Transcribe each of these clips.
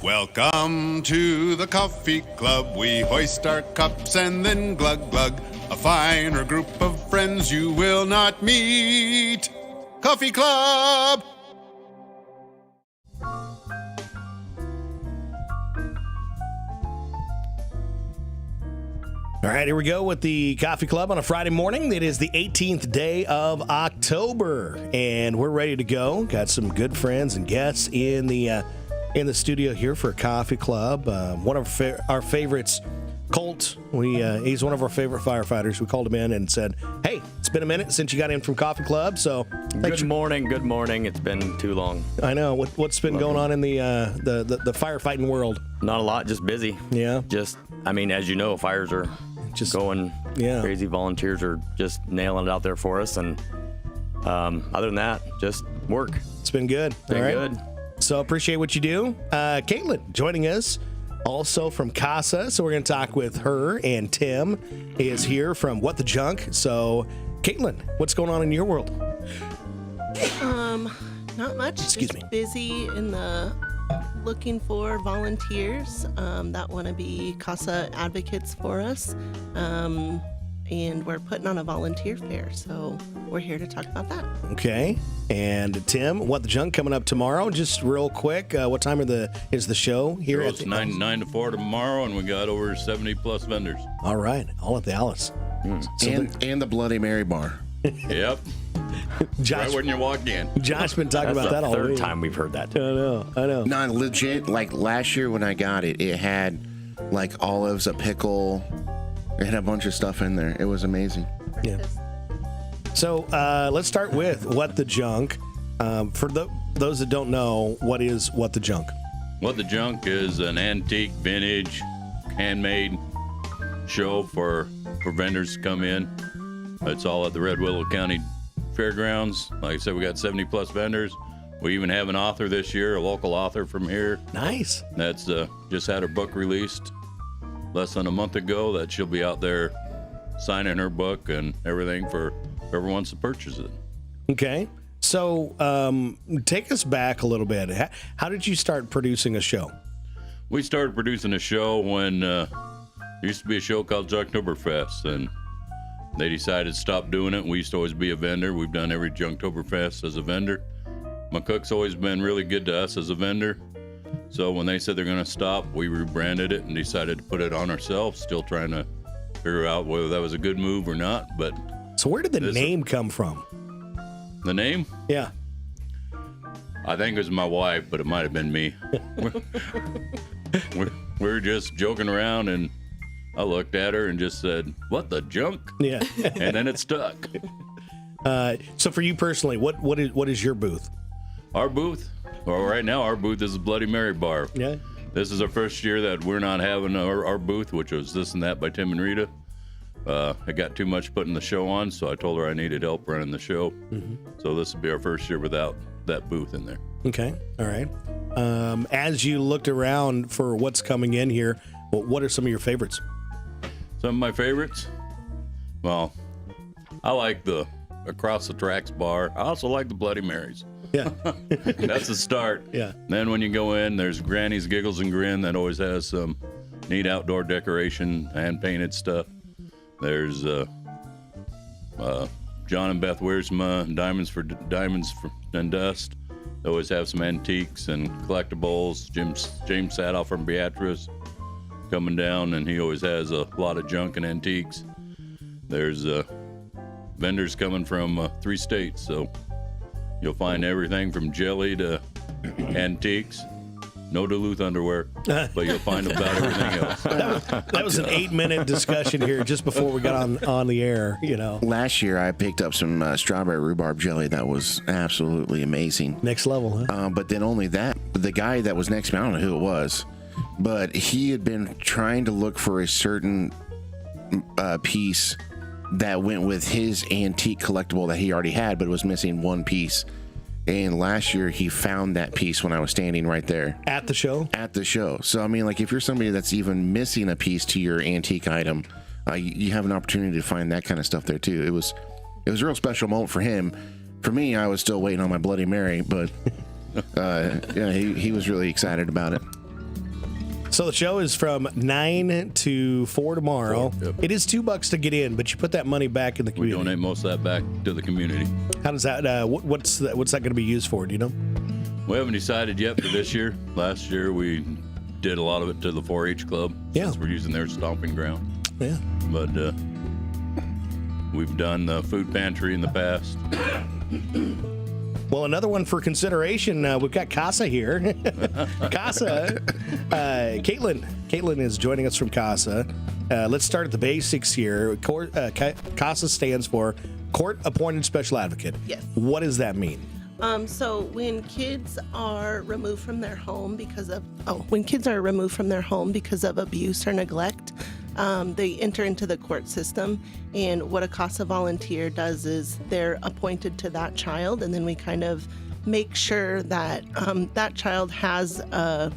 Welcome to the Coffee Club. We hoist our cups and then glug glug. A finer group of friends you will not meet. Coffee Club! All right, here we go with the Coffee Club on a Friday morning. It is the 18th day of October, and we're ready to go. Got some good friends and guests in the studio here for a Coffee Club. One of our favorites, Colt. He's one of our favorite firefighters. We called him in and said, "Hey, it's been a minute since you got in from Coffee Club." So, Good morning. It's been too long. I know what's been going on in the firefighting world. Not a lot, just busy. Yeah. As you know, fires are just going crazy. Volunteers are just nailing it out there for us, and other than that, just work. It's been good. Been all right. good. So appreciate what you do. Caitlin joining us also from CASA. So we're going to talk with her, and Tim is here from What the Junk. So Caitlin, what's going on in your world? Not much. Excuse me. Busy in the looking for volunteers that want to be CASA advocates for us. And we're putting on a volunteer fair, so we're here to talk about that. Okay. And Tim, What the Junk coming up tomorrow? Just real quick, what time is the show here? It's 9 to 4 tomorrow, and we got over 70 plus vendors. All right, all at the Alice. So and the Bloody Mary bar. Yep. Josh, Right when you walk in. Josh been talking about that all third week. time we've heard that. I know. Not legit. Like last year when I got it, it had like olives, a pickle. It had a bunch of stuff in there. It was amazing. Yeah. So let's start with What the Junk. For those that don't know, what is What the Junk? What the Junk is an antique, vintage, handmade show for vendors to come in. It's all at the Red Willow County Fairgrounds. Like I said, we got 70 plus vendors. We even have an author this year, a local author from here. Nice. That's just had her book released less than a month ago. That she'll be out there signing her book and everything for whoever wants to purchase it. Okay. So take us back a little bit. How did you start producing a show? We started producing a show when there used to be a show called Junktoberfest, and they decided to stop doing it. We used to always be a vendor. We've done every Junktoberfest as a vendor. My cook's always been really good to us as a vendor. So when they said they're going to stop, we rebranded it and decided to put it on ourselves, still trying to figure out whether that was a good move or not. But so where did the name come from? The name? Yeah. I think it was my wife, but it might have been me. we're just joking around, and I looked at her and just said, "What the junk?" Yeah. And then it stuck. So for you personally, what is your booth? Our booth? Well, right now our booth is the Bloody Mary bar. Yeah. This is our first year that we're not having our booth, which was This and That by Tim and Rita. I got too much putting the show on, so I told her I needed help running the show. Mm-hmm. So this will be our first year without that booth in there. Okay. All right. As you looked around for what's coming in here, what are some of your favorites? Some of my favorites? Well, I like the Across the Tracks bar. I also like the Bloody Marys. Yeah. That's the start. Yeah. Then when you go in, there's Granny's Giggles and Grin that always has some neat outdoor decoration, hand-painted stuff. There's John and Beth Wiersma, Diamonds and Dust. They always have some antiques and collectibles. James Sadoff from Beatrice coming down, and he always has a lot of junk and antiques. There's vendors coming from 3 states, so you'll find everything from jelly to antiques. No Duluth underwear, but you'll find about everything else. That was an 8-minute discussion here just before we got on the air, you know. Last year, I picked up some strawberry rhubarb jelly that was absolutely amazing. Next level, huh? But then only that, the guy that was next to me, I don't know who it was, but he had been trying to look for a certain piece that went with his antique collectible that he already had, but it was missing one piece. And last year he found that piece when I was standing right there at the show. So I mean, like, if you're somebody that's even missing a piece to your antique item, you have an opportunity to find that kind of stuff there too. It was a real special moment for him. For me, I was still waiting on my Bloody Mary, but yeah, he was really excited about it. So the show is from 9 to 4 tomorrow. 4, yep. It is $2 to get in, but you put that money back in the We community. donate most of that back to the community. How does that? What's that going to be used for? Do you know? We haven't decided yet for this year. Last year we did a lot of it to the 4-H club. Yeah. Since we're using their stomping ground. Yeah. But we've done the food pantry in the past. Well, another one for consideration. We've got Casa here. Casa. Caitlin is joining us from Casa. Let's start at the basics here. Casa stands for Court Appointed Special Advocate. Yes. What does that mean? So when kids are removed from their home because of abuse or neglect, they enter into the court system. And what a CASA volunteer does is they're appointed to that child, and then we kind of make sure that that child has an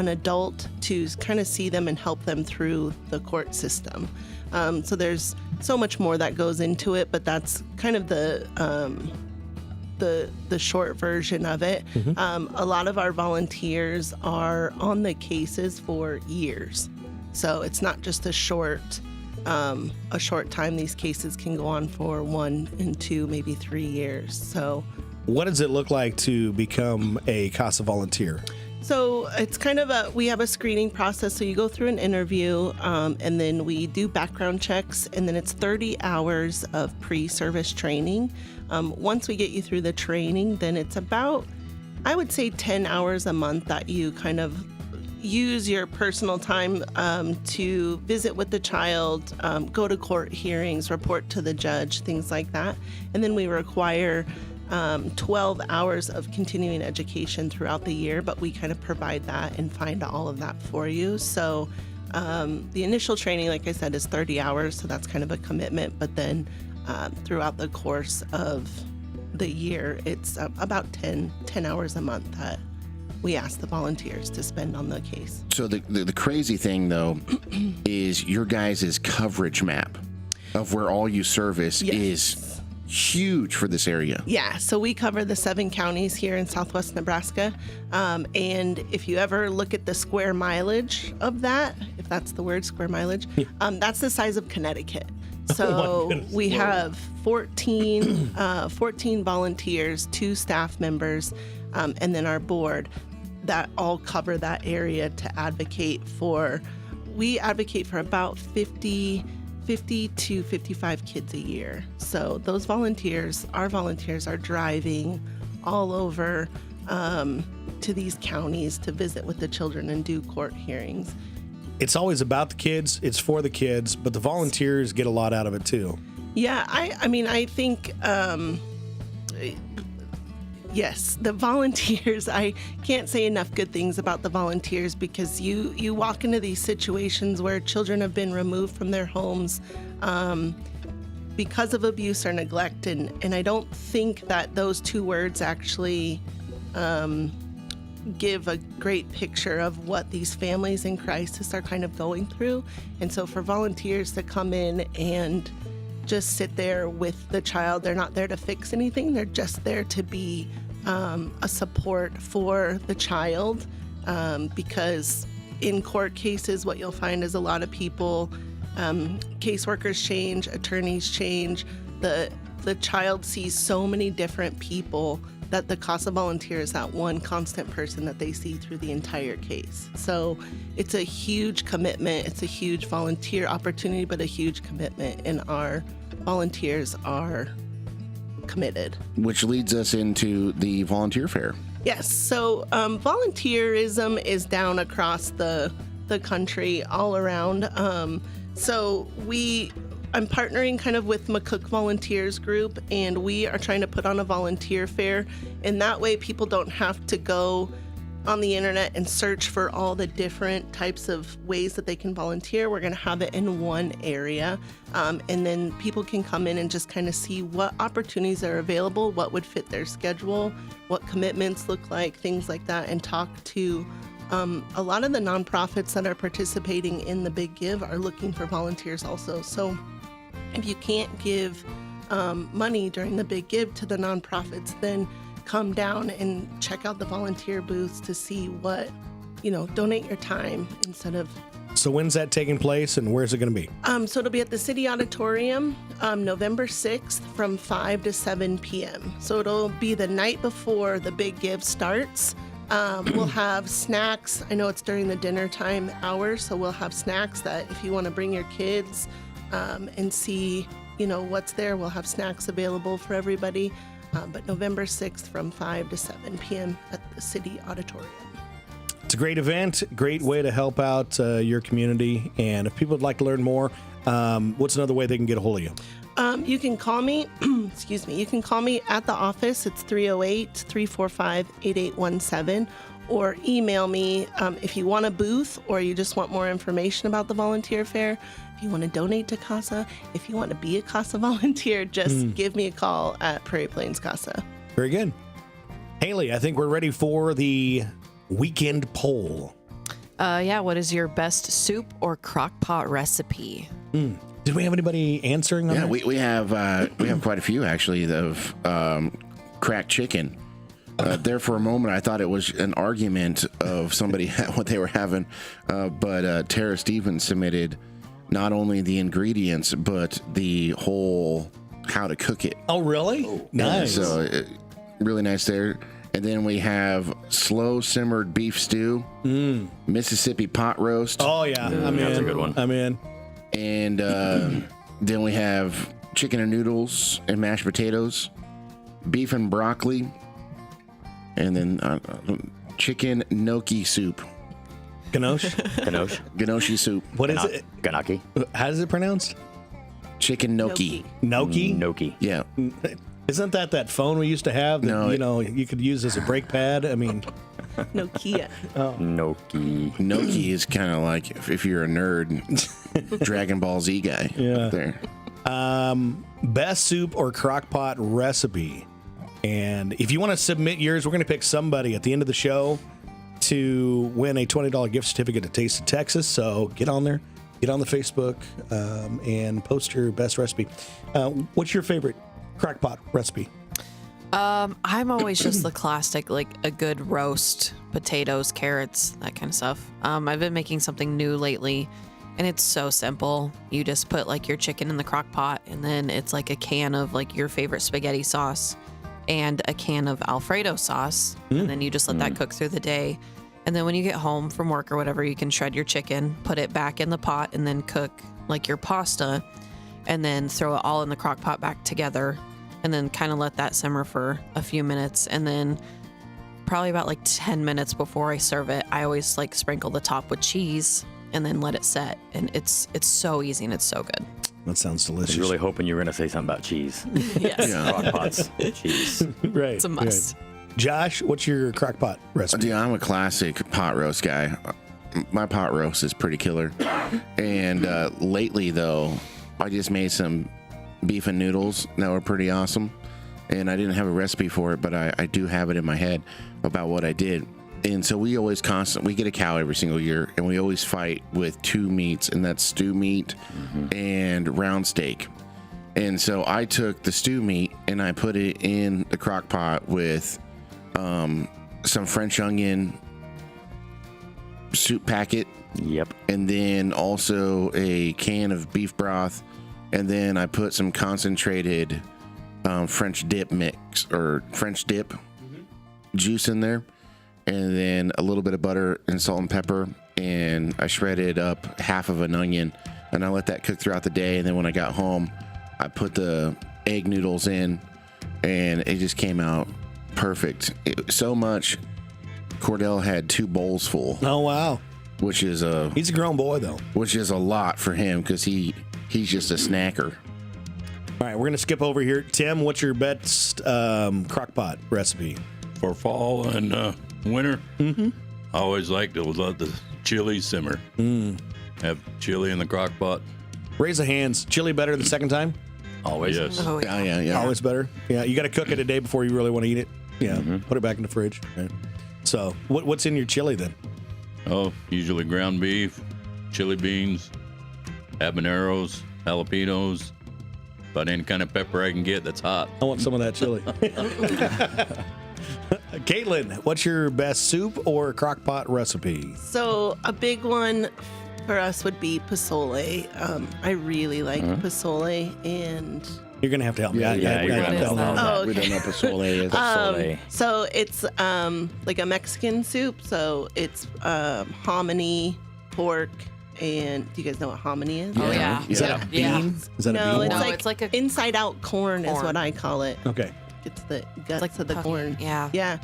adult to kind of see them and help them through the court system. So there's so much more that goes into it, but that's kind of the short version of it. Mm-hmm. A lot of our volunteers are on the cases for years, so it's not just a short time. These cases can go on for 1 and 2, maybe 3 years. So what does it look like to become a CASA volunteer? So it's kind of we have a screening process. So you go through an interview, and then we do background checks, and then it's 30 hours of pre-service training. Once we get you through the training, then it's about, I would say, 10 hours a month that you kind of use your personal time to visit with the child, go to court hearings, report to the judge, things like that. And then we require 12 hours of continuing education throughout the year, but we kind of provide that and find all of that for you. So the initial training, like I said, is 30 hours, so that's kind of a commitment. But then throughout the course of the year, it's about 10 hours a month that we ask the volunteers to spend on the case. So the crazy thing, though, is your guys' coverage map of where all you service is huge for this area. Yeah, so we cover the 7 counties here in Southwest Nebraska. And if you ever look at the square mileage of that, if that's the word, square mileage, that's the size of Connecticut. So we have 14 volunteers, 2 staff members, and then our board that all cover that area to advocate for. We advocate for about 50 to 55 kids a year. So those volunteers, our volunteers, are driving all over to these counties to visit with the children and do court hearings. It's always about the kids, it's for the kids, but the volunteers get a lot out of it too. Yeah, I mean, I think, yes, the volunteers, I can't say enough good things about the volunteers, because you walk into these situations where children have been removed from their homes because of abuse or neglect, and I don't think that those 2 words actually give a great picture of what these families in crisis are kind of going through. And so for volunteers to come in and just sit there with the child, they're not there to fix anything, they're just there to be a support for the child, because in court cases, what you'll find is a lot of people, caseworkers change, attorneys change. The child sees so many different people that the CASA volunteer is that one constant person that they see through the entire case. So it's a huge commitment. It's a huge volunteer opportunity, but a huge commitment, and our volunteers are committed. Which leads us into the volunteer fair. Yes, so volunteerism is down across the country, all around. So I'm partnering kind of with McCook Volunteers Group, and we are trying to put on a volunteer fair, and that way people don't have to go on the internet and search for all the different types of ways that they can volunteer. We're going to have it in one area, and then people can come in and just kind of see what opportunities are available, what would fit their schedule, what commitments look like, things like that, and talk to a lot of the nonprofits that are participating in the Big Give are looking for volunteers also. So if you can't give money during the Big Give to the nonprofits, then come down and check out the volunteer booths to see what donate your time instead of. So when's that taking place, and where's it going to be? So it'll be at the City Auditorium, November 6th from 5 to 7 p.m. So it'll be the night before the big give starts. We'll have snacks. I know it's during the dinner time hours, so we'll have snacks that if you want to bring your kids and see, what's there, we'll have snacks available for everybody. But November 6th from 5 to 7 p.m. at the City Auditorium. It's a great event, great way to help out your community. And if people would like to learn more, what's another way they can get a hold of you? You can call me, excuse me, you can call me at the office. It's 308-345-8817, or email me if you want a booth or you just want more information about the volunteer fair. If you want to donate to CASA, if you want to be a CASA volunteer, just give me a call at Prairie Plains CASA. Very good. Haley, I think we're ready for the weekend poll. What is your best soup or crock pot recipe? Did we have anybody answering on that? we have quite a few actually of cracked chicken. There for a moment, I thought it was an argument of somebody what they were having, but Tara Stevens submitted not only the ingredients but the whole how to cook it. Oh, really? Nice. So really nice there. And then we have slow simmered beef stew, Mississippi pot roast. Oh yeah, That's a good one. I'm in. And then we have chicken and noodles and mashed potatoes, beef and broccoli, and then chicken gnocchi soup. Ganoche? Gnocchi soup. What is it? Ganaki. How is it pronounced? Chicken gnocchi. Gnocchi? Gnocchi. Yeah. Isn't that phone we used to have that, No, you could use as a brake pad? I mean, Nokia. Gnocchi. Gnocchi is kind of like if you're a nerd, Dragon Ball Z guy. Yeah. There. best soup or crock pot recipe. And if you want to submit yours, we're going to pick somebody at the end of the show to win a $20 gift certificate to Taste of Texas. So get on there, get on the Facebook, and post your best recipe. What's your favorite crock pot recipe? I'm always just the classic, like a good roast, potatoes, carrots, that kind of stuff. I've been making something new lately, and it's so simple. You just put like your chicken in the crock pot, and then it's like a can of like your favorite spaghetti sauce and a can of Alfredo sauce. And then you just let that cook through the day. And then when you get home from work or whatever, you can shred your chicken, put it back in the pot, and then cook like your pasta, and then throw it all in the crock pot back together. And then kind of let that simmer for a few minutes. And then probably about like 10 minutes before I serve it, I always like sprinkle the top with cheese and then let it set. And it's so easy and it's so good. That sounds I delicious. was really hoping you were going to say something about cheese. Yes. Crock pots, cheese. Right. It's a must. Right. Josh, what's your crock pot recipe? Yeah, I'm a classic pot roast guy. My pot roast is pretty killer. And lately, though, I just made some beef and noodles that were pretty awesome. And I didn't have a recipe for it, but I do have it in my head about what I did. And so we always we get a cow every single year, and we always fight with two meats, and that's stew meat and round steak. And so I took the stew meat and I put it in the crock pot with some French onion soup packet. Yep. And then also a can of beef broth. And then I put some concentrated French dip mix or French dip juice in there. And then a little bit of butter and salt and pepper. And I shredded up half of an onion. And I let that cook throughout the day. And then when I got home, I put the egg noodles in. And it just came out perfect. So much. Cordell had 2 bowls full. Oh, wow. Which is He's a grown boy, though. Which is a lot for him because he's just a snacker. All right, we're going to skip over here. Tim, what's your best crock pot recipe? For fall and winter, I always like to let the chili simmer. Have chili in the crock pot. Raise the hands. Chili better the second time? Always. Yes. Oh, yeah. Yeah. Always better. Yeah, you got to cook it a day before you really want to eat it. Yeah, put it back in the fridge. Right. So what's in your chili then? Oh, usually ground beef, chili beans, habaneros, jalapenos, about any kind of pepper I can get that's hot. I want some of that chili. Caitlin, what's your best soup or crock pot recipe? So a big one for us would be pozole. I really like pozole, and You're going to have to help me. you're gonna have to help me. Oh, We don't know pozole is. so it's like a Mexican soup. So it's hominy, pork, and do you guys know what hominy is? Oh, yeah. Is that a bean? Is that No, a bean? it's No, like it's like a inside out corn is corn. what I call it. Okay. It's the guts like of the puffy, corn. yeah. Yeah.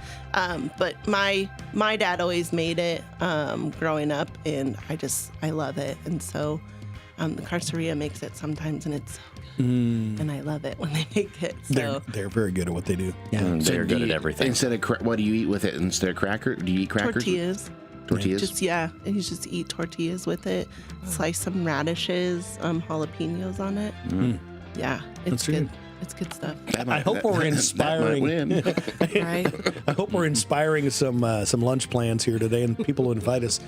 But my dad always made it growing up, and I love it. And so the Carceria makes it sometimes, and it's so good. And I love it when they make it. So They're very good at what they do. Yeah. They're do good you- at everything. Instead of what do you eat with it? Instead of cracker, do you eat crackers? tortillas. Tortillas. Just and you just eat tortillas with it. Slice some radishes, jalapenos on it. Yeah, it's That's good. good. It's good stuff. I hope we're inspiring. That might win. Right? I hope we're inspiring some lunch plans here today, and people will invite us.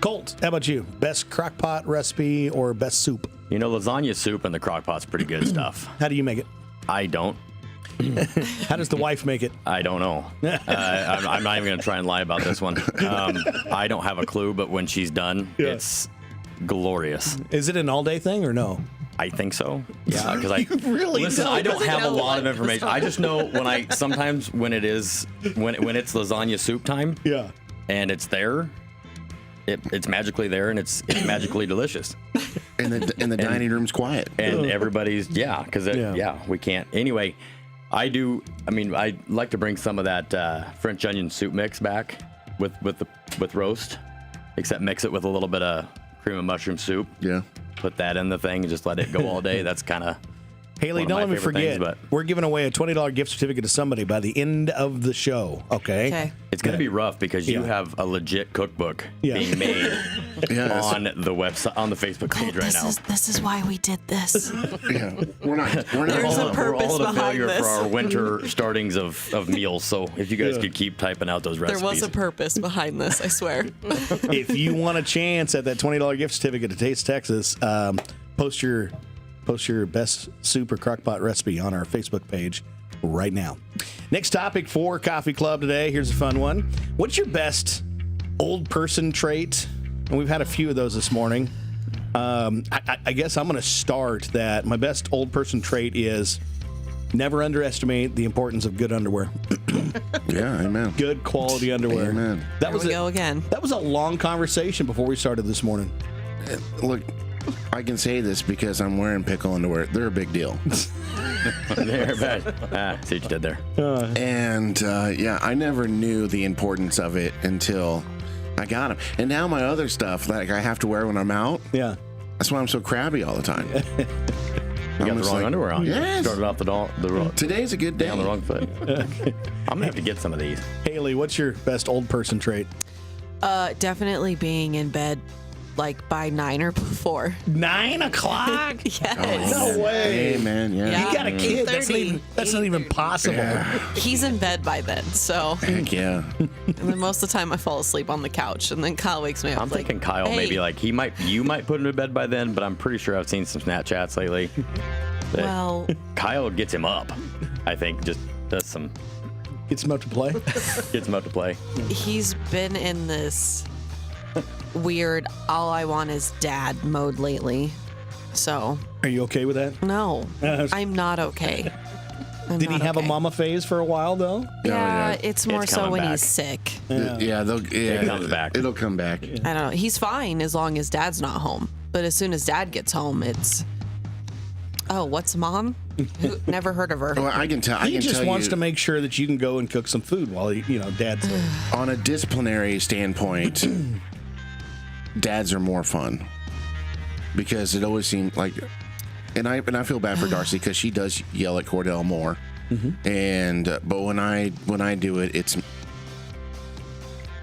Colt, how about you? Best crock pot recipe or best soup? Lasagna soup in the crock pot's pretty good stuff. How do you make it? I don't. How does the wife make it? I don't know. I'm not even going to try and lie about this one. I don't have a clue, but when she's done, it's glorious. Is it an all-day thing or no? I think so. Yeah, because I really listen. don't. I don't have a know lot of what information. I just know when it's lasagna soup time. Yeah. And it's there. It's magically there, and it's magically delicious. And the dining room's quiet. And everybody's because we can't anyway. I'd like to bring some of that French onion soup mix back with roast, except mix it with a little bit of cream of mushroom soup. Yeah. Put that in the thing and just let it go all day. That's kind of Haley, one of don't my let me favorite forget. things, but- We're giving away a $20 gift certificate to somebody by the end of the show. Okay. Okay. it's going to be rough because you Yeah. have a legit cookbook Yeah. being made Yeah. on the website, on the Facebook page right now. This is why we did this. Yeah. We're not. There's a We're all purpose at a behind failure this. for our winter startings of meals. So if you guys Yeah. could keep typing out those There recipes. was a purpose behind this, I swear. If you want a chance at that $20 gift certificate to Taste Texas, post your best soup or crockpot recipe on our Facebook page right now. Next topic for Coffee Club today. Here's a fun one. What's your best old person trait? And we've had a few of those this morning. I guess I'm going to start that my best old person trait is never underestimate the importance of good underwear. Yeah. Amen. Good quality underwear. Amen. That Here was we go again. That was a long conversation before we started this morning. Look, I can say this because I'm wearing pickle underwear. They're a big deal. They're bad. See what you did there. And I never knew the importance of it until I got them. And now my other stuff, like I have to wear when I'm out. Yeah. That's why I'm so crabby all the time. You got the wrong underwear on. Yes. Started off the wrong. Today's a good day. On the wrong foot. I'm gonna have to get some of these. Haley, what's your best old person trait? Definitely being in bed like by 9 or before. 9 o'clock? Yes. No way. Amen. Yeah. Yeah. You got a kid. That's not even possible. He's in bed by then, so Heck yeah. and then most of the time I fall asleep on the couch, and then Kyle wakes me up. I'm like, thinking Kyle hey. maybe like you might put him to bed by then, but I'm pretty sure I've seen some Snapchats lately. that Well, Kyle gets him up. I think just does some Gets him up to play. gets him up to play. he's been in this weird all I want is dad mode lately. So Are you okay with that? no, I'm not okay. I'm Did he not have okay. a mama phase for a while though? Yeah, it's more It's so coming when back. he's sick. It comes back. It'll come back. I don't know. He's fine as long as dad's not home. But as soon as dad gets home, it's what's mom? Never heard of her. Well, I can tell. I He can just tell wants you, to make sure that you can go and cook some food while dad's there. on a disciplinary standpoint, dads are more fun because it always seemed like, and I feel bad for Darcy because she does yell at Cordell more, and but when I do it, it's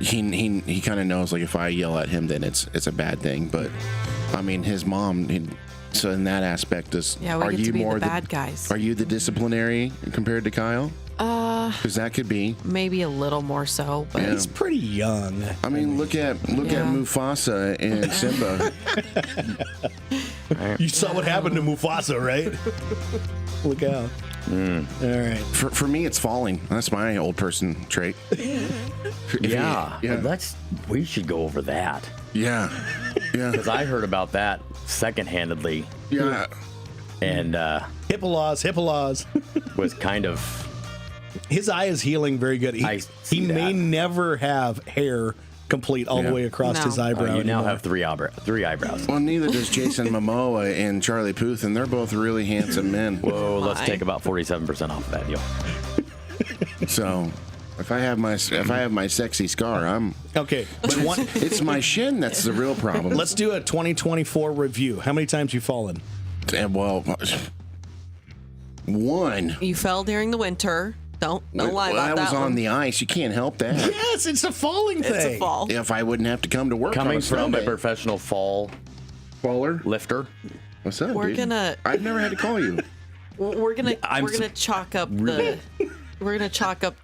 he kind of knows like if I yell at him, then it's a bad thing. But I mean, his mom. So in that aspect, Yeah, we are get you to be more the bad guys. Are you the disciplinary compared to Kyle? Because that could be. Maybe a little more so, but Yeah. He's pretty young. I mean, look at Mufasa and Simba. You saw what happened to Mufasa, right? Look out. All right. For me, it's falling. That's my old person trait. Yeah, Yeah. we should go over that Yeah. Yeah. because I heard about that second-handedly Yeah. and HIPAA laws. was kind of His eye is healing very good. I He see may that. never have hair complete all the Yeah. way across No. his eyebrow. you now anymore. have three eyebrows. Well, neither does Jason Momoa and Charlie Puth, and they're both really handsome men. Whoa, let's My. take about 47% off of that deal. So, if I have my sexy scar, I'm. Okay. But it's my shin that's the real problem. Let's do a 2024 review. How many times you fallen? And, well, one. You fell during the winter. Don't lie about I that. was on one. the ice. You can't help that. Yes, it's a falling thing. It's a fall. If I wouldn't have to come to work Coming on a from a Sunday. professional fall Faller. lifter, What's up, We're dude? gonna- I've never had to call you. We're gonna I'm chalk up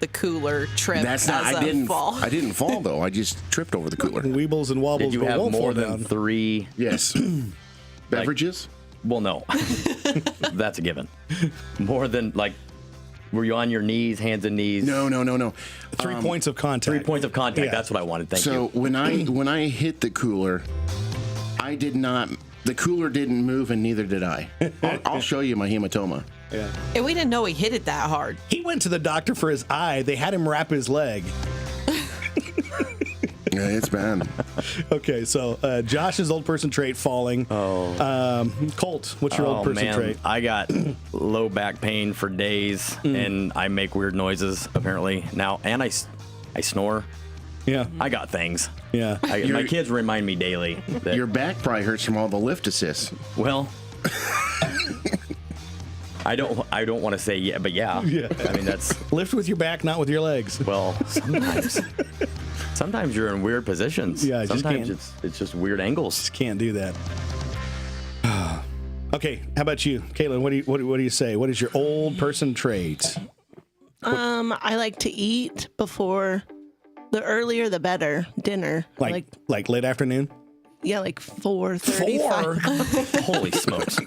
the cooler trip That's not. as I a didn't. fall. I didn't fall though. I just tripped over the cooler. Weebles and wobbles, did you but have won't more fall than down. 3? Yes. Beverages. Well, no. That's a given. More than, like, were you on your knees, hands and knees? No. 3 points of contact. 3 points of contact. Yeah. That's what I wanted. Thank So you. when I hit the cooler, I did not. The cooler didn't move, and neither did I. I'll show you my hematoma. Yeah. And we didn't know he hit it that hard. He went to the doctor for his eye. They had him wrap his leg. Yeah, it's bad. Okay, so Josh's old person trait falling. Oh. Colt, what's your old person man. trait? I got low back pain for days, and I make weird noises apparently now, and I snore. Yeah, I got things. yeah. My kids remind me daily that, Your back probably hurts from all the lift assists. well, I don't want to say yeah, but yeah. I mean that's Lift with your back, not with your legs. well sometimes you're in weird positions. Yeah, I just sometimes can't. it's just weird angles. Can't do that. Okay, how about you, Caitlin? What do you say? What is your old person trait? I like to eat before the earlier the better dinner. Like late afternoon? Yeah, like 4:35. Holy smokes!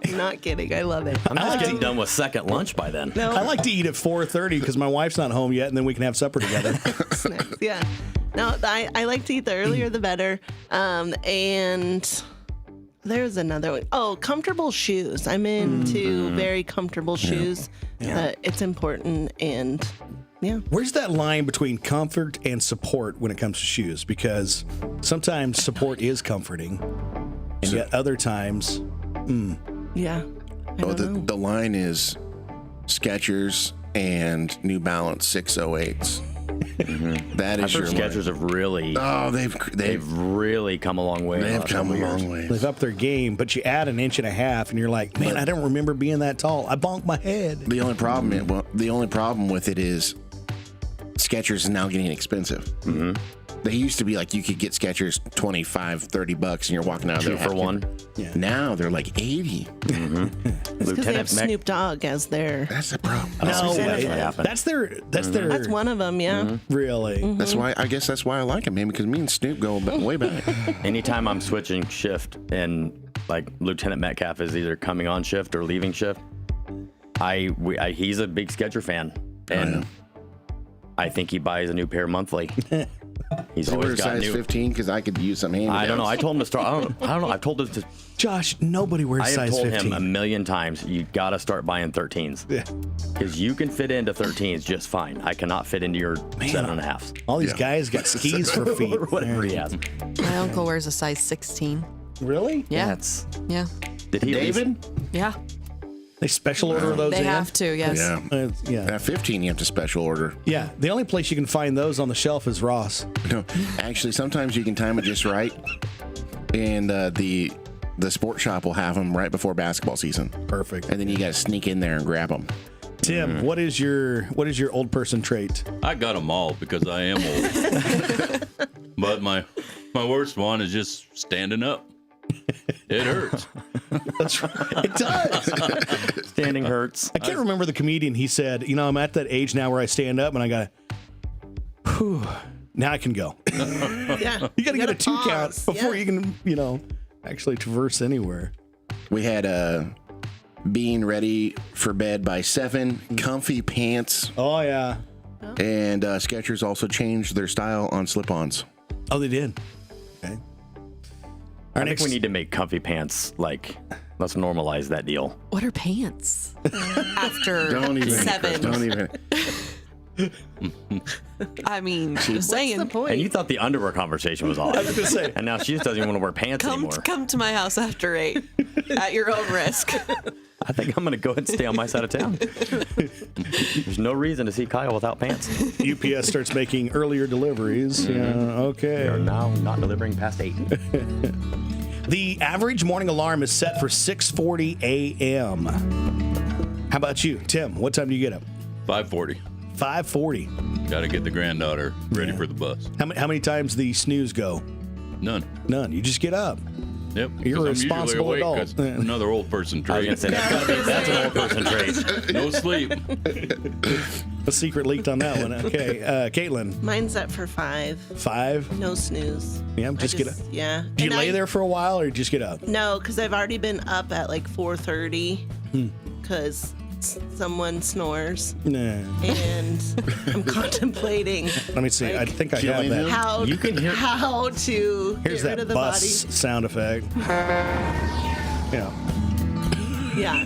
I'm not kidding. I love it. I'm just getting done with second lunch by then. No, I like to eat at 4:30 because my wife's not home yet, and then we can have supper together. snacks. Yeah. No, I like to eat the earlier the better. And there's another one. Oh, comfortable shoes. I'm into very comfortable shoes. It's important, and yeah. Where's that line between comfort and support when it comes to shoes? Because sometimes support is comforting, and yet other times, Yeah. I don't know. The line is Skechers and New Balance 608s. That I've is heard your line. Skechers have really Oh, they've really come a long way. in the they've last come a couple long years. way. they've upped their game, but you add an inch and a half, and you're like, man, I don't remember being that tall. I bonked my head. The only problem with it is Skechers is now getting expensive. Mm-hmm. They used to be like you could get Skechers $25-$30 and you're walking out of there 2 for $1. Yeah. Now they're like 80. It's because they have Lieutenant Mac- Snoop Dogg as their. That's the problem. No, That's way. happened. That's their. That's one of them. Yeah. Really. That's why I guess that's why I like him, man, because me and Snoop go way back. Anytime I'm switching shift and like Lieutenant Metcalf is either coming on shift or leaving shift, he's a big Skechers fan, and I think he buys a new pair monthly. He's So we're always a got size new. 15 because I could use some hand. I don't know. I told him to start. I don't know. I've told him to. Josh, nobody wears I have size told 15. him a million times. You got to start buying 13s. Yeah. Because you can fit into 13s just fine. I cannot fit into your 7.5s. All these guys got skis for feet. Or whatever he has. My uncle wears a size 16. Really? Yeah. That's. Yeah. Did he? at least- David? Yeah. They special order those They in? have to, yes. Yeah. Yeah. At 15, you have to special order. Yeah. The only place you can find those on the shelf is Ross. No, actually, sometimes you can time it just right, and the sports shop will have them right before basketball season, Perfect. and then you got to sneak in there and grab them. Tim, what is your old person trait? I got them all because I am old. But my worst one is just standing up. It hurts. That's right. It does. Standing hurts. I can't remember the comedian. He said, I'm at that age now where I stand up and I got to, now I can go. Yeah. You got to get a 2 count pause. before Yeah. you can, actually traverse anywhere. We had being ready for bed by 7, comfy pants, Oh, yeah. and Skechers also changed their style on slip-ons. Oh, they did. Okay. I think we need to make comfy pants like, let's normalize that deal. What are pants? After Don't even. 7. Don't even. I mean, just saying. What's the point? And you thought the underwear conversation was off. I was going to say. And now she just doesn't even want to wear pants anymore. Come to my house after 8 at your own risk. I think I'm going to go ahead and stay on my side of town. There's no reason to see Kyle without pants. UPS starts making earlier deliveries. Yeah, okay. They're now not delivering past 8. The average morning alarm is set for 6:40 a.m. How about you, Tim? What time do you get up? 5:40. 5:40. Got to get the granddaughter ready for the bus. How many times the snooze go? None. None. You just get up. Yep. You're a 'cause I'm responsible usually awake adult. 'cause another old person I was going trait. to say, that's an old person trait. No sleep. A secret leaked on that one. Okay, Caitlin, Mine's up for 5. 5. No snooze. Yeah, just get up. Yeah. Do you And lay there for a while or you just get up? No, because I've already been up at like 4:30 because someone snores, Nah. and I'm contemplating Let me see. I think I have killing that. him? how You can hear- how to Here's get rid that of the bus body. sound effect. Yeah. Yeah,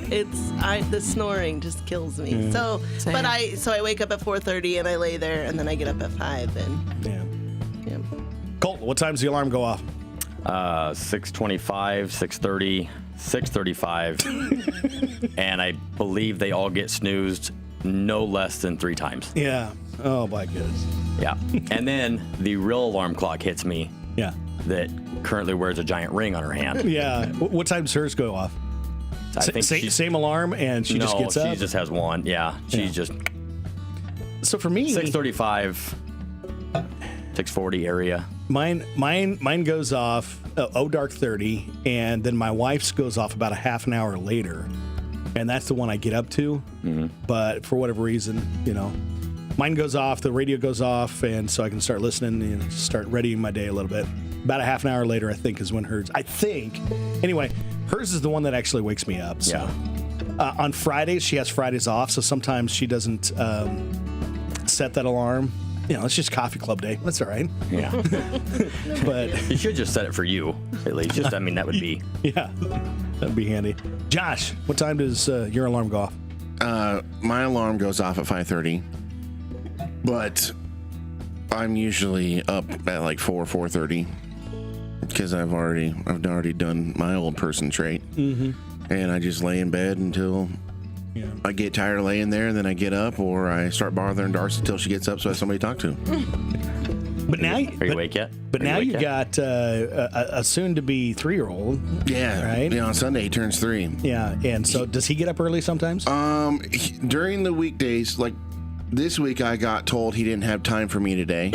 the snoring just kills me. So, Same. but I wake up at 4:30 and I lay there and then I get up at 5 and Yeah. yeah. Colt, what time's the alarm go off? 6:25, 6:30, 6:35, and I believe they all get snoozed no less than 3 times. Yeah. Oh my goodness. Yeah. And then the real alarm clock hits me Yeah. that currently wears a giant ring on her hand. Yeah. What time does hers go off? I think she's, Same alarm, and she just gets up. she just has one. Yeah. She's Yeah. just So for me, 6:35, 6:40 area. mine goes off dark 30, and then my wife's goes off about a half an hour later, and that's the one I get up to. But for whatever reason, mine goes off, the radio goes off, and so I can start listening and start readying my day a little bit. About a half an hour later, I think, is when hers. I think. Anyway, hers is the one that actually wakes me up. So. Yeah. On Fridays, she has Fridays off, so sometimes she doesn't set that alarm. It's just coffee club day. That's all right. Yeah. But You should just set it for you, at least. That would be. yeah, that'd be handy. Josh, what time does your alarm go off? My alarm goes off at 5:30, but I'm usually up at like 4:30 because I've already done my old person trait, and I just lay in bed until I get tired of laying there, and then I get up, or I start bothering Darcy till she gets up, so I have somebody to talk to. But now, Are you awake yet? But now you got a soon-to-be 3-year-old. Yeah, Right? Yeah, on Sunday he turns 3. Yeah, and so does he get up early sometimes? During the weekdays, like this week, I got told he didn't have time for me today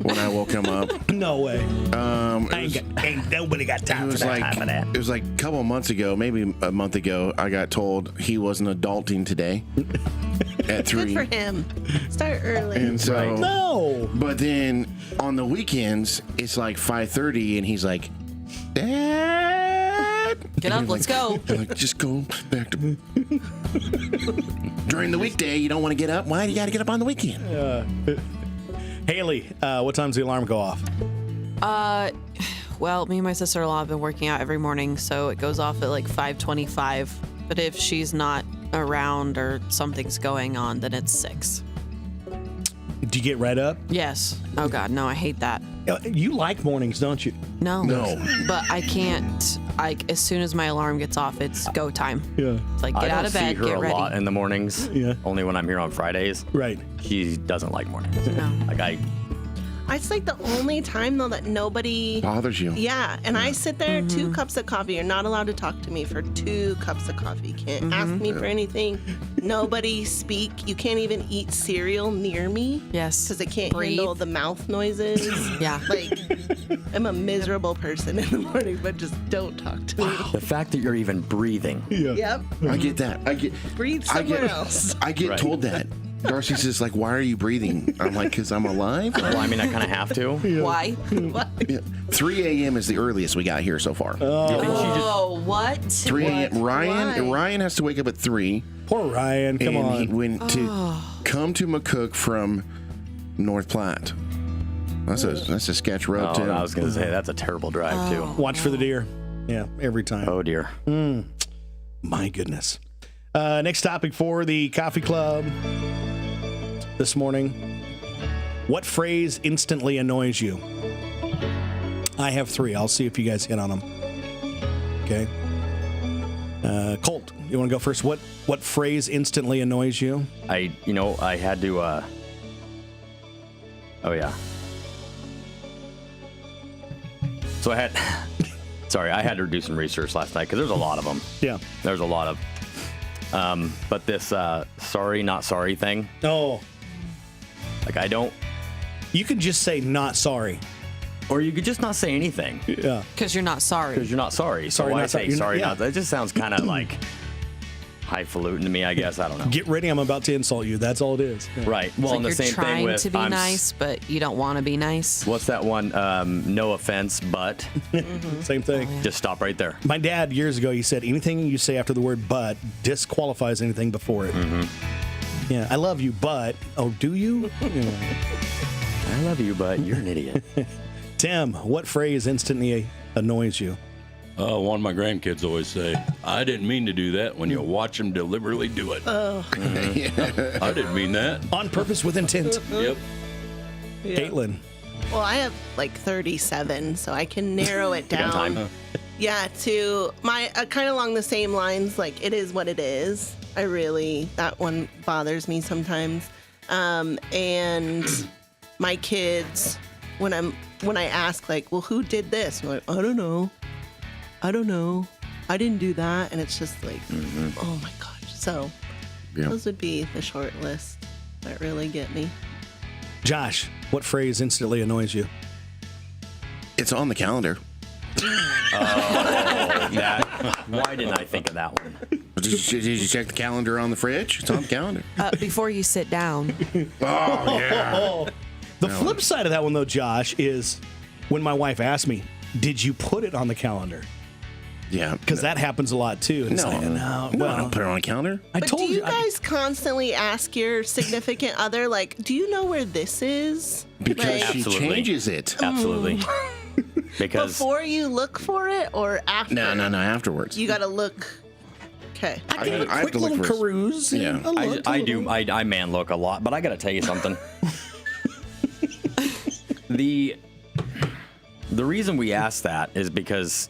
when I woke him up. No way. Ain't nobody got It time for was that like time of that. it was like a couple of months ago, maybe a month ago. I got told he wasn't adulting today at 3. Good for him. Start early. And so, No. but then on the weekends, it's like 5:30, and he's like, "Dad, Get up, let's go. I'm like, just go back to." During the weekday, you don't want to get up. Why do you got to get up on the weekend? Haley, what time's the alarm go off? Well, me and my sister-in-law have been working out every morning, so it goes off at like 5:25. But if she's not around or something's going on, then it's 6. Do you get right up? Yes. Oh God, no, I hate that. You like mornings, don't you? No. No. But I can't. As soon as my alarm gets off, it's go time. Yeah. It's like I get don't out of bed, see her get a ready. lot in the mornings. Yeah. Only when I'm here on Fridays. Right. She doesn't like mornings. No. Like It's like the only time though that nobody. Bothers you? Yeah, and I sit there, 2 cups of coffee. You're not allowed to talk to me for 2 cups of coffee. You can't ask me for anything. Nobody speak. You can't even eat cereal near me. Yes. Because I can't Breathe. handle the mouth noises. Yeah. Like, I'm a miserable person in the morning, but just don't talk to me. the fact that you're even breathing. Yeah. Yep. I get that. Breathe I somewhere get else. I get Right. told that. Darcy's just like, why are you breathing? I'm like, because I'm alive. Well, I mean, I kind of have to. Why? What? Yeah. 3 a.m. is the earliest we got here so far. Oh, what? 3 a.m. Ryan has to wake up at 3. Poor Ryan. Come and on. he went to come to McCook from North Platte. That's a sketch road too. I was going to say, that's a terrible drive, too. Watch for the deer. Yeah, every time. Oh, dear. My goodness. Next topic for the coffee club this morning. What phrase instantly annoys you? I have 3. I'll see if you guys hit on them. Okay. Colt, you want to go first? What phrase instantly annoys you? I had to, oh, yeah. So I had to do some research last night because there's a lot of them. Yeah. There's a lot of, but this sorry, not sorry thing, Oh, like I don't, you can just say not sorry. or you could just not say anything Yeah. Because you're not sorry. because you're not sorry. So Sorry, why not sorry. say You're not- sorry? yeah. Not, that just sounds kind of like highfalutin to me, I guess. I don't know. Get ready, I'm about to insult you. That's all it is. Yeah. Right. Well, It's like and the you're same trying thing with to be nice, but you don't want to be nice. What's that one? No offense, but Same thing. just stop right there. My dad, years ago, he said, anything you say after the word but disqualifies anything before it. Yeah, I love you, but, oh, do you? Yeah. I love you, but you're an idiot. Tim, what phrase instantly annoys you? One of my grandkids always say, I didn't mean to do that when you watch them deliberately do it. I didn't mean that. On purpose with intent. Yep. Caitlin. Well, I have like 37, so I can narrow it You got down. time? Yeah, to my kind of along the same lines. Like, it is what it is. That one bothers me sometimes. And my kids, when I ask, like, well, who did this? I'm like, I don't know. I didn't do that. And it's just like, oh my gosh. So Yeah. those would be the short list that really get me. Josh, what phrase instantly annoys you? It's on the calendar. Why didn't I think of that one? Did you check the calendar on the fridge? It's on the calendar. Before you sit down. The flip side of that one, though, Josh, is when my wife asked me, did you put it on the calendar? Yeah. Because that happens a lot, too. And it's No, like, no, I well, don't put it on a calendar. I But told do you I- guys constantly ask your significant other, like, do you know where this is? Because Like, she Absolutely. changes it. Absolutely. Because before you look for it or after? No, afterwards. You got to look. Okay. I give it a I have quick to look little first. carouse. and Yeah. a look, I a do. little- I man look a lot, but I got to tell you something. The reason we ask that is because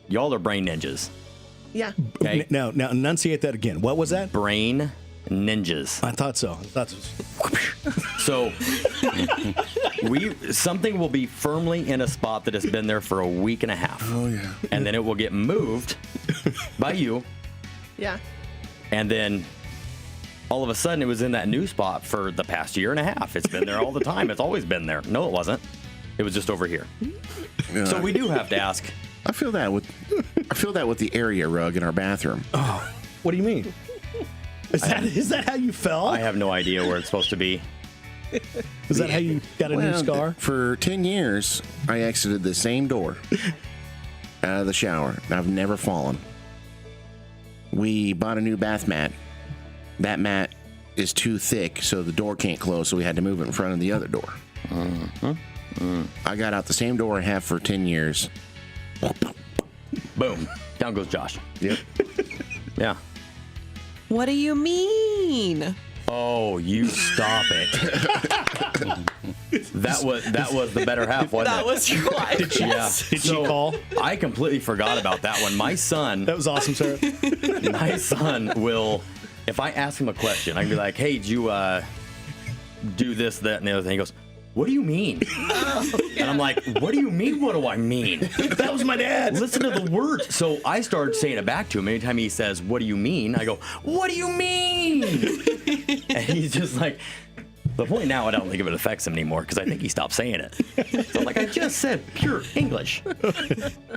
y'all are brain ninjas. Yeah. Okay, Now, enunciate that again. What was that? brain ninjas. I thought so. So something will be firmly in a spot that has been there for a week and a half. Oh, yeah. And then it will get moved by you, Yeah. and then all of a sudden it was in that new spot for the past year and a half. It's been there all the time. It's always been there. No, it wasn't. It was just over here. So we do have to ask. I feel that with the area rug in our bathroom. What do you mean? Is that how you fell? I have no idea where it's supposed to be. Is that how you got a new Well, scar? For 10 years, I exited the same door out of the shower. I've never fallen. We bought a new bath mat. That mat is too thick, so the door can't close, so we had to move it in front of the other door. I got out the same door I have for 10 years. Boom. Down goes Josh. Yep. Yeah. What do you mean? Oh, you stop it. That was the better half, wasn't it? That was your wife. Yeah. Did she call? I completely forgot about that one. My son That was awesome, Sarah. will, if I ask him a question, I can be like, hey, did you do this, that, and the other thing? He goes, what do you mean? And I'm like, what do you mean? What do I mean? That was my dad. Listen to the words. So I started saying it back to him. Anytime he says, what do you mean? I go, what do you mean? And he's just like, the point now, I don't think it affects him anymore because I think he stopped saying it. So I'm like, I just said pure English.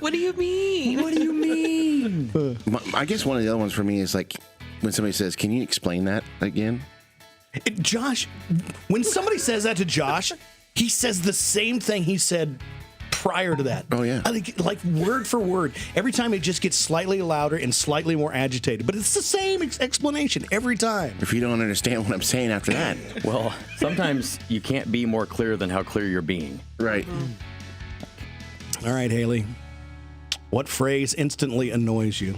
What do you mean? What do you mean? I guess one of the other ones for me is like when somebody says, "Can you explain that again?" Josh, when somebody says that to Josh, he says the same thing he said prior to that. Oh, yeah. I think, like word for word. Every time it just gets slightly louder and slightly more agitated, but it's the same explanation every time. If you don't understand what I'm saying after that. Well, sometimes you can't be more clear than how clear you're being. Right. All right, Haley. What phrase instantly annoys you?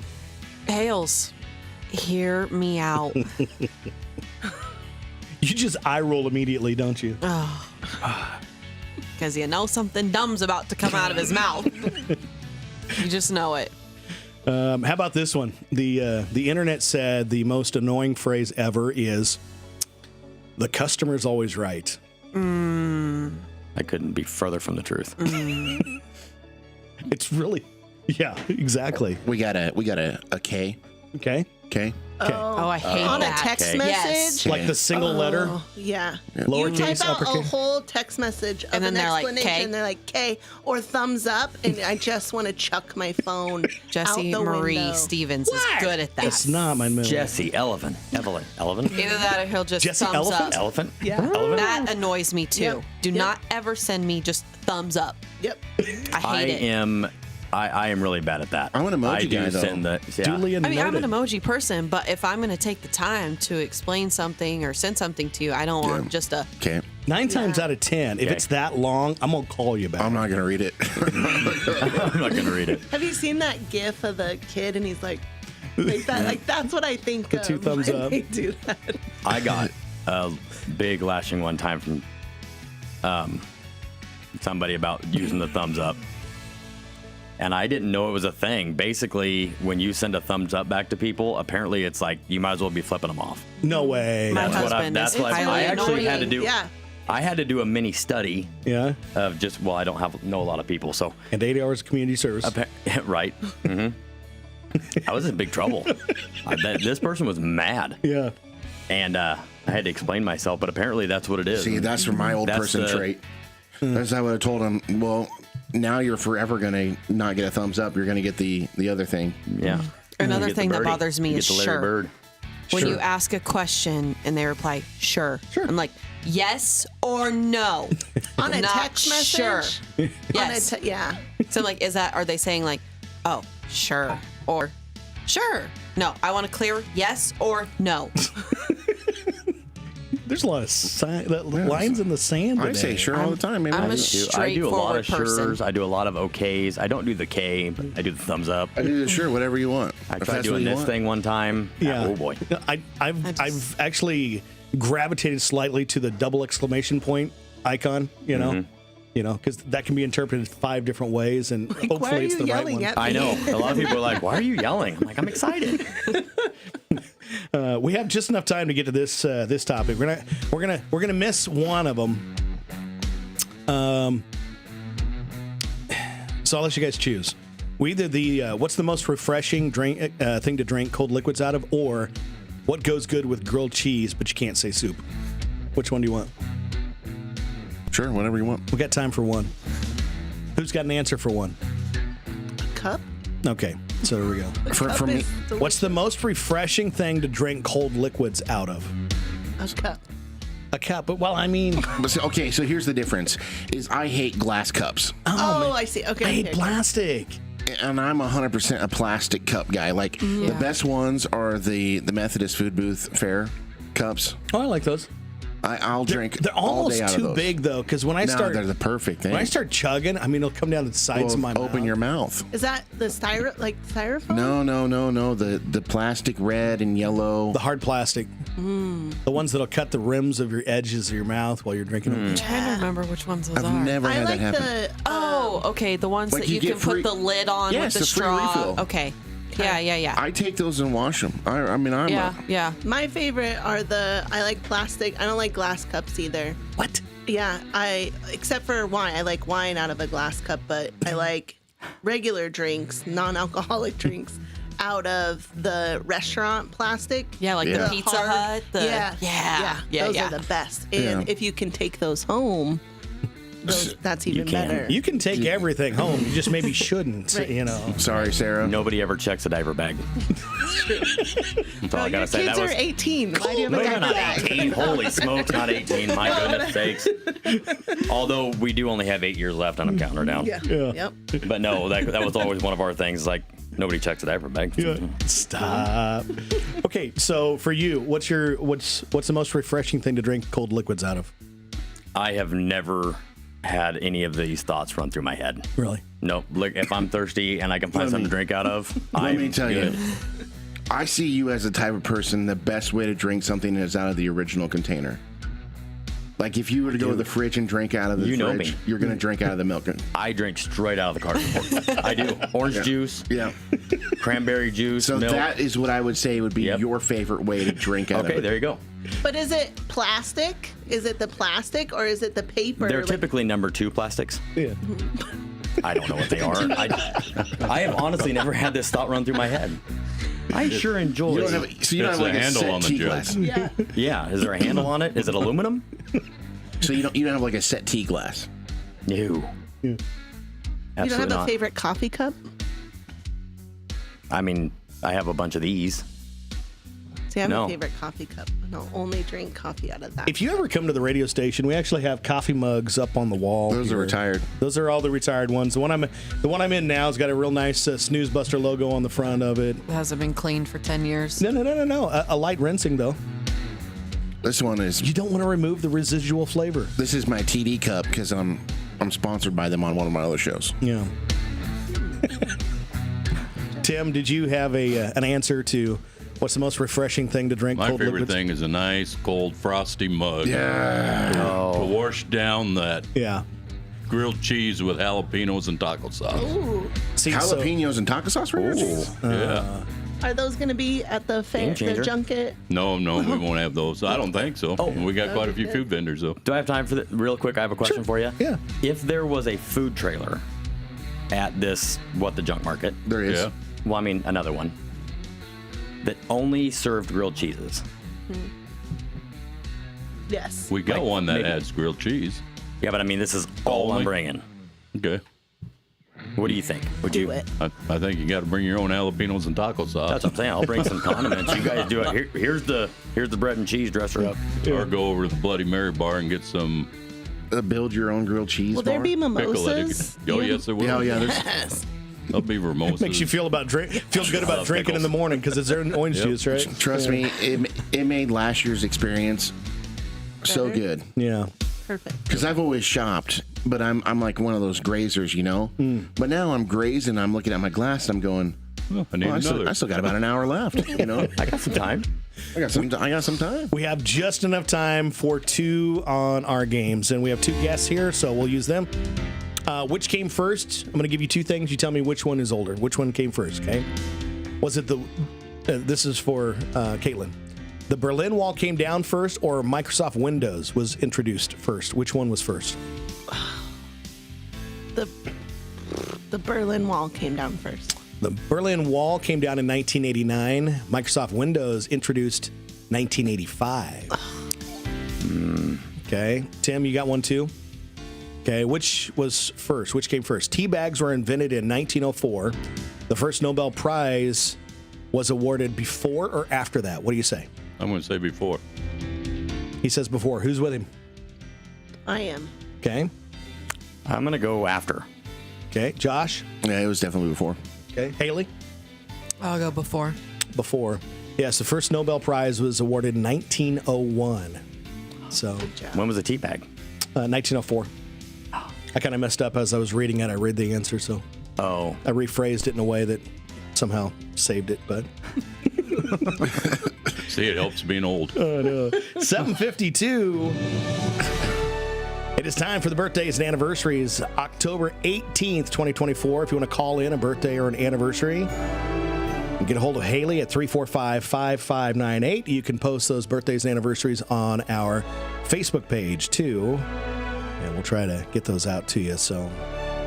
Hales, hear me out. You just eye roll immediately, don't you? Because you know something dumb's about to come out of his mouth. You just know it. How about this one? The internet said the most annoying phrase ever is, "The customer's always right." I couldn't be further from the truth. It's really, yeah, exactly. We got a K. Okay. Okay. Oh, I hate On that. a text Okay. message? Yes. Like the single letter, Yeah. lowercase, You type out a uppercase. whole text message of And then an they're like, explanation. K? They're like, K or thumbs up, and I just want to chuck my phone Jesse out the Marie window. Stevens is good at that. It's not my middle. Jesse, Evelyn. Either that or he'll just Jesse thumbs Elephant? up. Elephant? Yeah. Elephant? That annoys me too. Yep. Do Yep. not ever send me just thumbs up. Yep. I hate it. I am really bad at that. I'm an emoji I do guy, though. send the Duly I mean, I'm an noted. emoji person, but if I'm going to take the time to explain something or send something to you, I don't want just a. Okay. 9 times out of 10, if Okay. it's that long, I'm gonna call you back. I'm not gonna read it. I'm not gonna read it. Have you seen that GIF of the kid and he's like that? Like that's what I think of 2 thumbs when up. they do that. I got a big lashing one time from somebody about using the thumbs up. And I didn't know it was a thing. Basically, when you send a thumbs up back to people, apparently it's like you might as well be flipping them off. No way. My That's what I. husband That's is what I highly actually had to do. Yeah. I had to do a mini study Yeah. of just. Well, I don't know a lot of people, so And 8 hours of community service. right. hmm I was in big trouble. This person was mad, Yeah. and I had to explain myself. But apparently, that's what it is. See, that's from my old That's person the- trait. That's how I would have told him. Well, now you're forever gonna not get a thumbs up. You're gonna get the other thing. Yeah. Another You get the thing that birdie. bothers me You is get the Larry sure. Bird. When Sure. you ask a question and they reply, sure. I'm like, yes or no? On a Not text message? Sure. Yes. Yeah. So I'm like, are they saying like, oh, sure, or sure? No, I want to clear yes or no. There's a lot of lines in the sand. I today. say sure all the time. Maybe I'm a I I do a lot of straightforward person. sure's. I do a lot of okays. I don't do the K, but I do the thumbs up. do the sure whatever you want. I If tried that's doing what you this want. thing one time. Yeah. Oh boy. I've actually gravitated slightly to the double exclamation point icon. You know, because that can be interpreted 5 different ways, and Why are hopefully it's you the right yelling one. at me? I know. A lot of people are like, "Why are you yelling?" I'm like, "I'm excited." We have just enough time to get to this this topic. We're gonna miss one of them. So I'll let you guys choose. We either the what's the most refreshing drink thing to drink cold liquids out of, or what goes good with grilled cheese but you can't say soup. Which one do you want? Sure, whatever you want. We got time for one. Who's got an answer for one? Cup? Okay, so there we go. For me, What's the most refreshing thing to drink cold liquids out of? A cup. A cup. But well, I mean, but okay. So here's the difference: is I hate glass cups, Oh, I see. Okay. I hate okay. plastic. and I'm 100% a plastic cup guy. Like the best ones are the Methodist Food Booth Fair cups. Oh, I like those. I'll drink. They're all almost day out of too those. big though, because when I No, start they're the perfect thing. when I start chugging, I mean it'll come down the sides of my open mouth. your mouth. Is that the styrofoam? No. The plastic red and yellow. The hard plastic, the ones that'll cut the rims of your edges of your mouth while you're drinking them. I'm trying to remember which ones those I've are. never I had like that happen. the. Oh, okay. The ones Like that you you get can free- put the lid on Yes, with the the free straw. refill. Okay. Yeah. I take those and wash them. I mean, I'm Yeah. My favorite are I like plastic. I don't like glass cups either. What? Yeah, except for wine. I like wine out of a glass cup, but I like regular drinks, non-alcoholic drinks, out of the restaurant plastic. Yeah, like Yeah. the Pizza hard- Hut. Yeah. Those are the best. And Yeah. if you can take those home, that's even can. better. You can take everything home. You just maybe shouldn't, Right. you know. Sorry, Sarah. Nobody ever checks a diaper bag. That's all I Your gotta say. kids That was are 18. Why do you have a no, diaper not bag? 18. Holy smokes, not 18. My goodness sakes. Although we do only have 8 years left on a counter down. Yeah. Yeah. Yep. But no, that was always one of our things. Like nobody checks a diaper bag. Stop. Okay, so for you, what's the most refreshing thing to drink cold liquids out of? I have never had any of these thoughts run through my head. Really? Nope. Like if I'm thirsty and I can find something to drink out of, Let me tell good. you, I see you as the type of person. The best way to drink something is out of the original container. Like if you were to go to the fridge and drink out of the You know fridge, me. you're gonna drink out of the milk. I drink straight out of the carton. I do. Orange juice, Yeah. cranberry juice, So milk. that is what I would say would be Yep. your favorite way to drink out Okay, of it. there you go. But is it plastic? Is it the plastic or is it the paper? They're Like- typically number 2 plastics. Yeah. I don't know what they are. I have honestly never had this thought run through my head. I sure enjoy. You don't have, so you don't It's have like the a handle set on the tea jug. glass. Yeah. Yeah, is there a handle on it? Is it aluminum? So you don't have like a set tea glass. No. You don't Absolutely have a not. favorite coffee cup? I mean, I have a bunch of these. See, I have No. a favorite coffee cup, and I'll only drink coffee out of that. If you ever come to the radio station, we actually have coffee mugs up on the wall. Those are here. retired. Those are all the retired ones. The one I'm in now has got a real nice Snooze Buster logo on the front of it. It hasn't been cleaned for 10 years. No. A light rinsing though. This one is. You don't want to remove the residual flavor. This is my TD cup because I'm sponsored by them on one of my other shows. Yeah. Tim, did you have an answer to what's the most refreshing thing to drink? My cold favorite liquids? thing is a nice, cold, frosty mug. Yeah. To wash down that Yeah. grilled cheese with jalapenos and taco sauce. See, so- Jalapenos and taco sauce for yours? Yeah. Are those going to be at the fair, Game the changer. junket? No, we won't have those. I don't think so. We got quite a few food vendors, though. Do I have time for that? Real quick, I have a question for you. Yeah. If there was a food trailer at this, the junk market? There is. Yeah. Well, I mean, another one that only served grilled cheeses. Yes. We got Like, one that maybe- adds grilled cheese. Yeah, but I mean, this is all I'm Only? bringing. Okay. What do you think? Would Do you? it. I think you got to bring your own jalapenos and taco sauce. That's what I'm saying. I'll bring some condiments. You guys do it. Here's the bread and cheese dresser up. Or go over to the Bloody Mary bar and get some Build your own grilled cheese Will there bar. be pickle mimosas? Oh, yes, there will. Yeah, yeah. There's, Yes. There'll be mimosas. Makes you feel good about love drinking in the pickles. morning because it's their orange Yep. juice, right? trust me, it made last year's experience so Better? good. Yeah. Perfect. Because I've always shopped, but I'm like one of those grazers, you know. Hmm. But now I'm grazing. I'm looking at my glass. And I'm going. Oh, I need Well, another. I still got about an hour left. You know. I got some time. I got some time. We have just enough time for 2 on our games, and we have 2 guests here, so we'll use them. Which came first? I'm going to give you 2 things. You tell me which one is older. Which one came first, okay? Was it this is for Caitlin. The Berlin Wall came down first, or Microsoft Windows was introduced first? Which one was first? The Berlin Wall came down first. The Berlin Wall came down in 1989. Microsoft Windows introduced 1985. Okay. Tim, you got one too? Okay. Which was first? Which came first? Tea bags were invented in 1904. The first Nobel Prize was awarded before or after that? What do you say? I'm going to say before. He says before. Who's with him? I am. Okay. I'm gonna go after. Okay. Josh? Yeah, it was definitely before. Okay. Haley? I'll go before. Before. Yes, the first Nobel Prize was awarded in 1901. So, When was the tea bag? 1904. I kind of messed up as I was reading it. I read the answer, so Oh, I rephrased it in a way that somehow saved it. But See, it helps being old. 7:52. It is time for the birthdays and anniversaries. October 18th, 2024. If you want to call in a birthday or an anniversary, you get a hold of Haley at 345-5598. You can post those birthdays and anniversaries on our Facebook page too, and we'll try to get those out to you. So,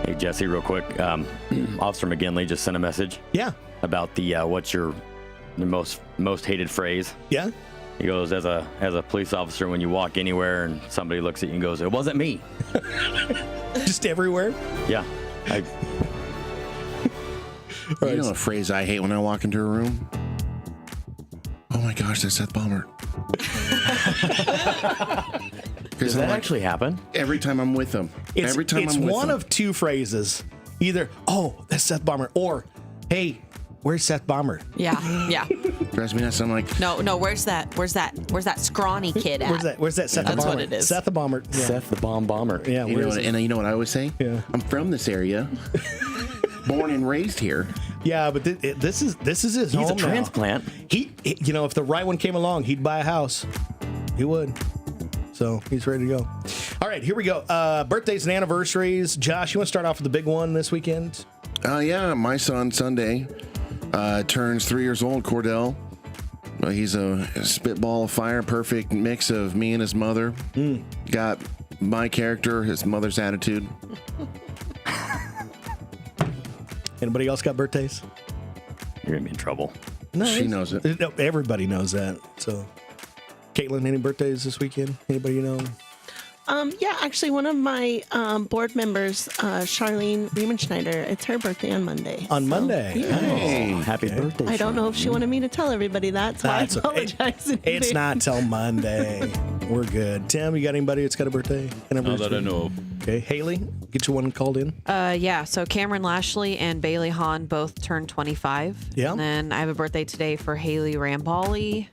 hey Jesse, real quick. Officer McGinley just sent a message yeah, about the what's your most hated phrase. yeah. He goes, as a police officer, when you walk anywhere and somebody looks at you and goes, it wasn't me. Just everywhere? Yeah. You know a phrase I hate when I walk into a room? Oh my gosh, that's Seth Bomber. Does that actually happen? Every time I'm with him. It's one of two phrases. Either, oh, that's Seth Bomber, or, hey, where's Seth Bomber? Yeah. Drives me nuts. I'm like, No, where's that scrawny kid at? Where's that Seth the That's Bomber? what it is. Seth the Bomber. Yeah. Seth the Bomber. Yeah, you know what, and you know what I always say? Yeah. I'm from this area. Born and raised here. Yeah, but this is his home He's a now. transplant. He, if the right one came along, he'd buy a house. He would. So he's ready to go. All right, here we go. Birthdays and anniversaries. Josh, you want to start off with the big one this weekend? Yeah, my son Sunday turns 3 years old. Cordell. He's a spitball of fire, perfect mix of me and his mother. Got my character, his mother's attitude. Anybody else got birthdays? You're gonna be in trouble. No, She knows it. No, everybody knows that. So, Caitlin, any birthdays this weekend? Anybody you know? Yeah, actually, one of my board members, Charlene Riemenschneider, it's her birthday on Monday. On Monday. Yeah. Hey. Happy birthday. I don't know if she wanted me to tell everybody that, so That's I okay. apologize. in It's advance. not till Monday. We're good. Tim, you got anybody that's got a birthday? Not that I know of. Okay, Haley, get your one called in. Yeah, so Cameron Lashley and Bailey Hahn both turned 25. Yeah. And then I have a birthday today for Haley Rambali.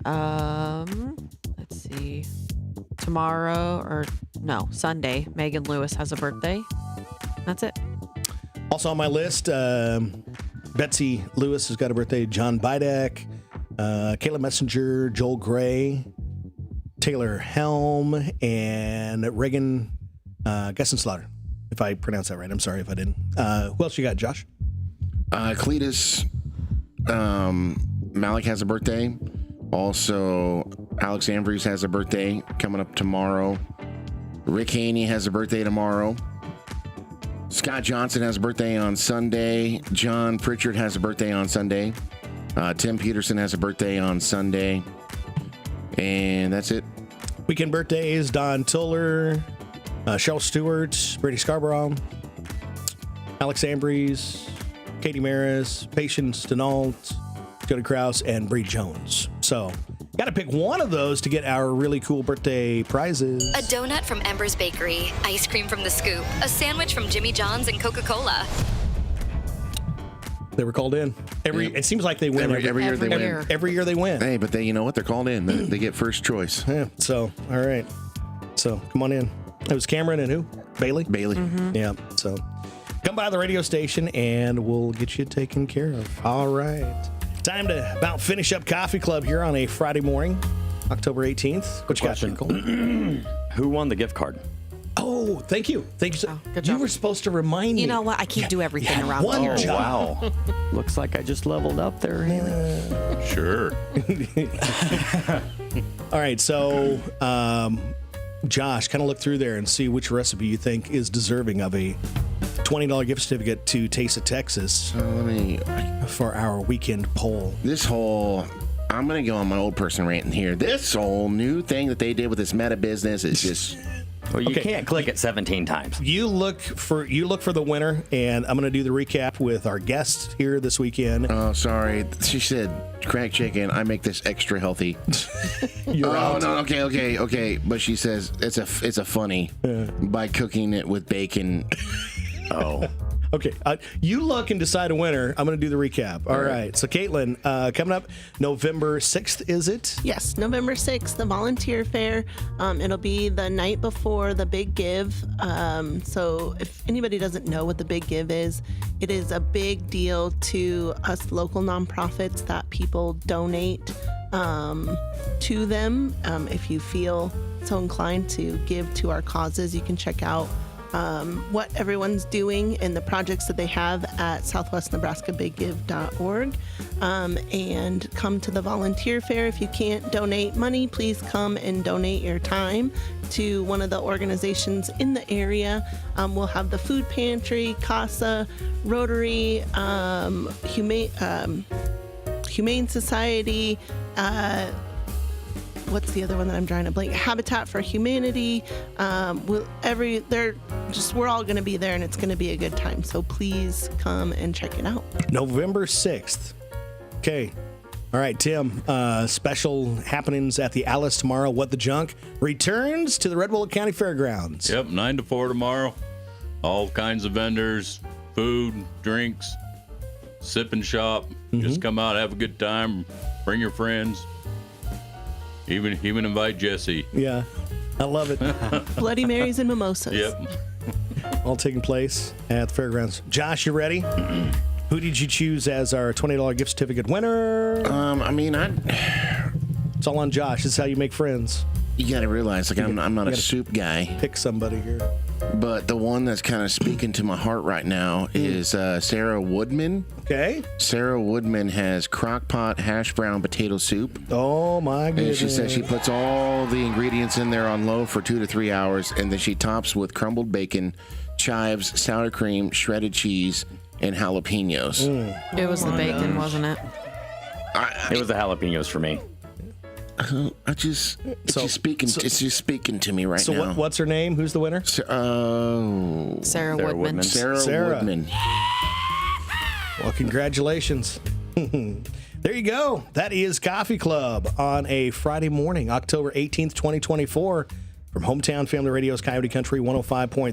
Let's see. Sunday, Megan Lewis has a birthday. That's it. Also on my list, Betsy Lewis has got a birthday. John Bidek, Kayla Messenger, Joel Gray, Taylor Helm, and Reagan Gessenslaughter. If I pronounced that right, I'm sorry if I didn't. Who else you got, Josh? Cletus Malik has a birthday. Also, Alex Andrews has a birthday coming up tomorrow. Rick Haney has a birthday tomorrow. Scott Johnson has a birthday on Sunday. John Pritchard has a birthday on Sunday. Tim Peterson has a birthday on Sunday. And that's it. Weekend birthdays, Don Tuller, Cheryl Stewart, Brady Scarborough, Alex Ambries, Katie Maris, Patience Denault, Jody Krause, and Bree Jones. So, got to pick one of those to get our really cool birthday prizes. A donut from Ember's Bakery, ice cream from The Scoop, a sandwich from Jimmy John's and Coca-Cola. They were called in. It seems like they win Every year they Every win. year. Every year they win. Hey, but you know what? They're called in. They get first choice. Yeah. So, all right. So, come on in. It was Cameron and who? Bailey? Bailey. Yeah. So, come by the radio station and we'll get you taken care of. All right. Time to about finish up Coffee Club here on a Friday morning, October 18th. What you got, Question. Nicole? Who won the gift card? Oh, thank you. Thank you. So, good you job. were supposed to remind me. You know what? I can't do everything Yeah, around one here. job. Wow. Looks like I just leveled up there. Haley. Sure. All right. So, Josh, kind of look through there and see which recipe you think is deserving of a $20 gift certificate to Taste of Texas for our weekend poll. I'm going to go on my old person ranting here. This whole new thing that they did with this meta business is just... Well, you Okay. can't click it 17 times. You look for the winner, and I'm going to do the recap with our guest here this weekend. Oh, sorry. She said, crack chicken, I make this extra healthy. You're out. No, okay. But she says it's a funny by cooking it with bacon. Oh. Okay, you look and decide a winner. I'm going to do the recap. All right. So, Caitlin, coming up November 6th, is it? Yes, November 6th, the volunteer fair. It'll be the night before the Big Give. So if anybody doesn't know what the Big Give is, it is a big deal to us local nonprofits that people donate to them. If you feel so inclined to give to our causes, you can check out what everyone's doing and the projects that they have at southwestnebraskabiggive.org, and come to the volunteer fair. If you can't donate money, please come and donate your time to one of the organizations in the area. We'll have the food pantry, CASA, Rotary, Humane Society, what's the other one that I'm drawing a blank? Habitat for Humanity. We're all going to be there, and it's going to be a good time. So please come and check it out. November 6th. Okay. All right, Tim. Special happenings at the Alice tomorrow. What the Junk returns to the Red Willow County Fairgrounds. Yep, 9 to 4 tomorrow. All kinds of vendors, food, drinks, sip and shop. Just come out, have a good time, bring your friends. Even invite Jesse. Yeah, I love it. Bloody Marys and mimosas. Yep. All taking place at the fairgrounds. Josh, you ready? Who did you choose as our $20 gift certificate winner? It's all on Josh. This is how you make friends. You got to realize, like, I'm not a soup guy. Pick somebody here. But the one that's kind of speaking to my heart right now is Sarah Woodman. Okay. Sarah Woodman has crock-pot hash brown potato soup. Oh, my And goodness. she says she puts all the ingredients in there on low for 2 to 3 hours, and then she tops with crumbled bacon, chives, sour cream, shredded cheese, and jalapenos. It was the bacon, wasn't it? It was the jalapenos for me. It's just speaking to me right So now. what's her name? Who's the winner? Sarah Woodman. Sarah Woodman. Well, congratulations. There you go. That is Coffee Club on a Friday morning, October 18th, 2024, from Hometown Family Radio's Coyote Country 105.3.